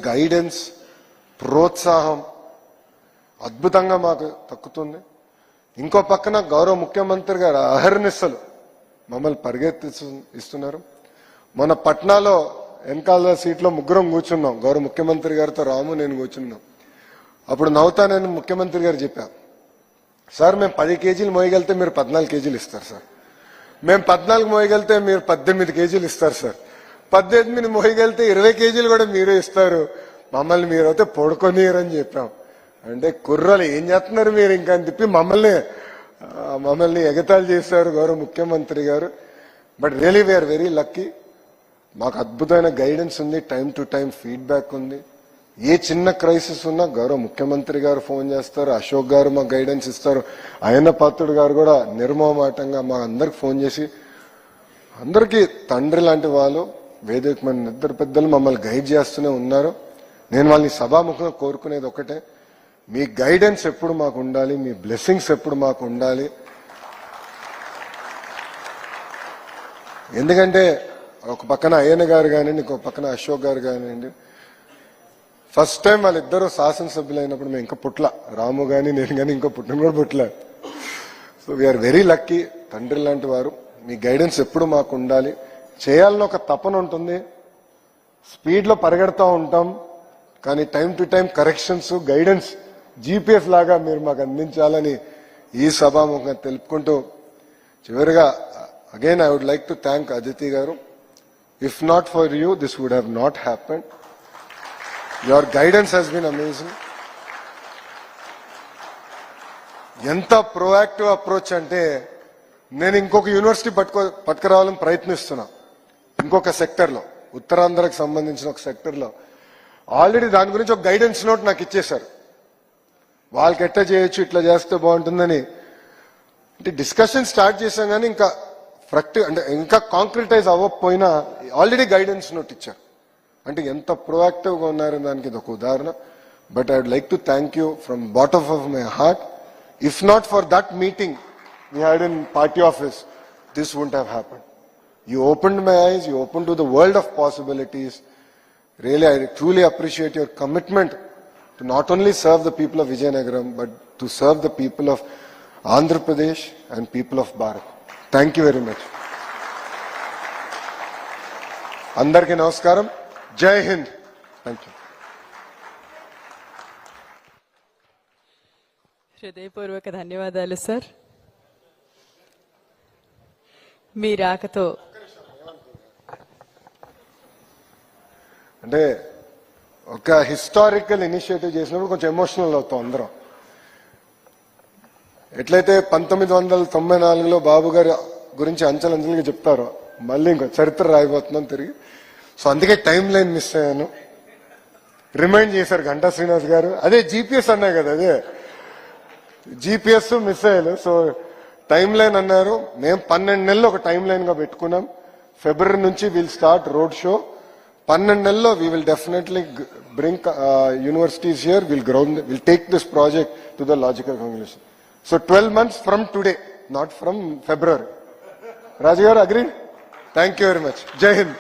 Guidance ప్రోత్సాహం అద్భుతంగా మాకు దక్కుతుంది. ఇంకో పక్కన గౌరవ ముఖ్యమంత్రి గారు అహర్నిశలు మమ్మల్ని పరిగెత్తిస్తున్నారు. మన పట్నాలో వెనకాల సీట్లో ముగ్గురం కూర్చున్నాం. గౌరవ ముఖ్యమంత్రి గారితో రాము నేను కూర్చున్నాం. అప్పుడు నవ్వుతా నేను ముఖ్యమంత్రి గారు చెప్పా, సార్ మేము 10 కేజీలు మోయగలితే మీరు 14 కేజీలు ఇస్తారు సార్, మేము 14 మోయగలితే మీరు 18 కేజీలు ఇస్తారు సార్, 18 మోయగలితే 20 కేజీలు కూడా మీరే ఇస్తారు, మమ్మల్ని మీరైతే పడుకోనీయరని చెప్పాం. అంటే కుర్రలు ఏం చేస్తున్నారు మీరు ఇంకా అని చెప్పి మమ్మల్ని ఎగతాళి చేశారు గౌరవ ముఖ్యమంత్రి గారు. But really we are very lucky. మాకు అద్భుతమైన గైడెన్స్ ఉంది, టైం టు టైం ఫీడ్బ్యాక్ ఉంది. ఏ చిన్న క్రైసిస్ ఉన్నా గౌరవ ముఖ్యమంత్రి గారు ఫోన్ చేస్తారు, అశోక్ గారు మాకు గైడెన్స్ ఇస్తారు, అయ్యన్న పాత్రుడు గారు కూడా నిర్మమాటంగా మా అందరికి ఫోన్ చేసి, అందరికీ తండ్రి లాంటి వాళ్ళు వేదిక మన ఇద్దరు పెద్దలు మమ్మల్ని గైడ్ చేస్తూనే ఉన్నారు. నేను వాళ్ళని సభాముఖంగా కోరుకునేది ఒకటే, మీ గైడెన్స్ ఎప్పుడు మాకు ఉండాలి, మీ బ్లెస్సింగ్స్ ఎప్పుడు మాకు ఉండాలి. ఎందుకంటే ఒక పక్కన అయ్యన్న గారు కానివ్వండి, ఇంకొక పక్కన అశోక్ గారు కానివ్వండి, ఫస్ట్ టైం వాళ్ళిద్దరూ శాసనసభ్యులు అయినప్పుడు మేము ఇంకా పుట్ల, రాము కానీ నేను కానీ ఇంకా పుట్టిన కూడా పుట్ల. So we're very lucky. తండ్రి లాంటి వారు, మీ గైడెన్స్ ఎప్పుడు మాకు ఉండాలి. చేయాలని ఒక తపన ఉంటుంది, స్పీడ్లో పరిగెడతా ఉంటాం, కానీ time to time corrections guidance GPS లాగా మీరు మాకు అందించాలని ఈ సభాముఖంగా తెలుపుకుంటూ, చివరిగా again I would like to thank Aditi గారు. If not for you this would have not happened. Your guidance has been amazing. ఎంత ప్రోయాక్టివ్ అప్రోచ్ అంటే, నేను ఇంకొక యూనివర్సిటీ పట్టుకురావాలని ప్రయత్నిస్తున్నా. ఇంకొక సెక్టర్లో, ఉత్తరాంధ్రకు సంబంధించిన ఒక సెక్టర్లో ఆల్రెడీ దాని గురించి ఒక గైడెన్స్ నోట్ నాకు ఇచ్చేశారు. వాళ్ళకి ఎట్లా చేయొచ్చు, ఇట్లా చేస్తే బాగుంటుందని. అంటే డిస్కషన్ స్టార్ట్ చేశాం కానీ ఇంకా ఇంకా కాంక్రిటైజ్ అవ్వకపోయినా ఆల్రెడీ గైడెన్స్ నోట్ ఇచ్చారు. అంటే ఎంత ప్రోయాక్టివ్గా ఉన్నారని దానికి ఇది ఒక ఉదాహరణ. But I would like to thank you from bottom of my heart. If not for that meeting we had in party office, this wouldn't have happened. You opened my eyes, you opened to the world of possibilities. Really, I truly appreciate your commitment to not only serve the people of Vijayanagaram, but to serve the people of Andhra Pradesh and people of Bharat. Thank you very much. Andarki namaskaram. Jai Hind. Thank you. హృదయపూర్వక ధన్యవాదాలు sir. మీ రాకతో అంటే ఒక historical initiative చేసినప్పుడు కొంచెం emotional అవుతాం అందరం. ఎట్లయితే 1994లో బాబు గారి గురించి అంచెలంచెలుగా చెప్తారో, మళ్ళీ ఇంకో చరిత్ర రాయిపోతున్నాం తిరిగి. సో అందుకే టైం లైన్ మిస్ అయ్యాను. రిమైండ్ చేశారు గంటా శ్రీనివాస్ గారు. అదే జీపీఎస్ అన్నాయి కదా, అదే జీపీఎస్ మిస్ అయ్యాను. సో టైం లైన్ అన్నారు. మేము 12 నెలలు ఒక టైం లైన్ గా పెట్టుకున్నాం. ఫిబ్రవరి నుంచి విల్ స్టార్ట్ రోడ్ షో. 12 నెలల్లో we will definitely bring universities here, will take this project to the logical conclusion. So 12 months from today, not from February. Raju గారు agree? Thank you very much. Jai Hind.